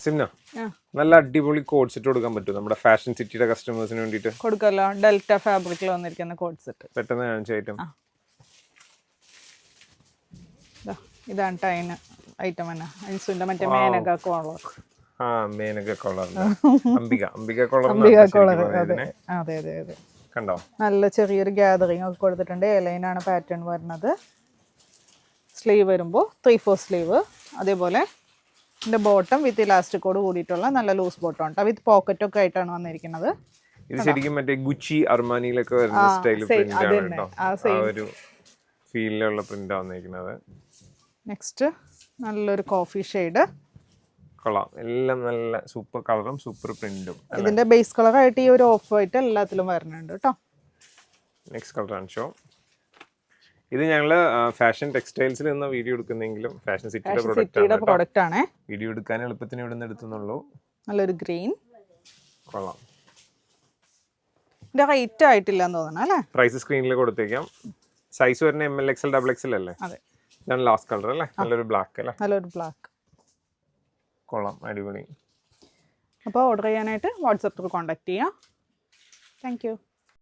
സിംന നല്ല അടിപൊളി code set കൊടുക്കാൻ പറ്റും നമ്മുടെ ഫാഷൻ സിറ്റിയുടെ കസ്റ്റമേഴ്സിന് വേണ്ടിയിട്ട് കൊടുക്കല്ലോ. ഡെൽറ്റ ഫാബ്രിക്കിൽ വന്നിരിക്കുന്ന കോഡ് സെറ്റ് പെട്ടെന്ന് കാണിച്ച ഇതാണ് ടൈന് ഐറ്റം തന്നെ. ഐസുവിന്റെ മറ്റേ Menaka collar. Menaka collar Ambika collar. അതെ അതെ അതെ. കണ്ടോ, നല്ല ചെറിയൊരു ഗ്യാതറിംഗ് ഒക്കെ കൊടുത്തിട്ടുണ്ട്. എലൈനാണ് പാറ്റേൺ വരുന്നത്. സ്ലീവ് വരുമ്പോൾ 3/4 സ്ലീവ്. അതേപോലെ ഇതിന്റെ ബോട്ടം വിത്ത് ഇലാസ്റ്റിക്കോട് കൂടിയിട്ടുള്ള നല്ല ലൂസ് ബോട്ടം ഉണ്ട്. വിത്ത് പോക്കറ്റ് ഒക്കെ ആയിട്ടാണ് വന്നിരിക്കുന്നത്. ഇത് ശരിക്കും മറ്റേ ഗുച്ചി അർമാനിയിലൊക്കെ വരുന്ന സ്റ്റൈൽ പ്രിന്റ് ആണ് കേട്ടോ. ആ ഒരു ഫീലിലുള്ള പ്രിന്റ് ആണ് വന്നിരിക്കുന്നത്. നെക്സ്റ്റ് നല്ലൊരു കോഫി ഷെയ്ഡ്. കൊള്ളാം, എല്ലാം നല്ല സൂപ്പർ കളറും സൂപ്പർ പ്രിന്റും. ഇതിന്റെ ബേസ് കളർ ആയിട്ട് ഈ ഒരു ഓഫ് വൈറ്റ് എല്ലാത്തിലും വരുന്നുണ്ട് കേട്ടോ. നെക്സ്റ്റ് കളർ ആണ് ഷോ. ഇത് ഞങ്ങള് ഫാഷൻ ടെക്സ്റ്റൈൽസിൽ നിന്ന് വീഡിയോ എടുക്കുന്നെങ്കിലും ഫാഷൻ സിറ്റിയുടെ പ്രോഡക്റ്റ് ആണ്. വീഡിയോ എടുക്കാൻ എളുപ്പത്തിന് ഇവിടെ നിന്ന് എടുത്തുന്നുള്ളൂ. നല്ലൊരു ഗ്രീൻ. കൊള്ളാം. ഇതിന്റെ റേറ്റ് ആയിട്ടില്ല എന്ന് തോന്നുന്നു അല്ലേ? പ്രൈസ് സ്ക്രീനിൽ കൊടുത്തേക്കാം. സൈസ് വരുന്ന ML XL XXL അല്ലേ? അതെ. ഇതാണ് ലാസ്റ്റ് കളർ അല്ലേ? നല്ലൊരു ബ്ലാക്ക് അല്ലേ? നല്ലൊരു ബ്ലാക്ക്. കൊള്ളാം, അടിപൊളി. അപ്പോൾ ഓർഡർ ചെയ്യാനായിട്ട് വാട്സാപ്പിൽ കോൺടാക്ട് ചെയ്യാം. Thank you.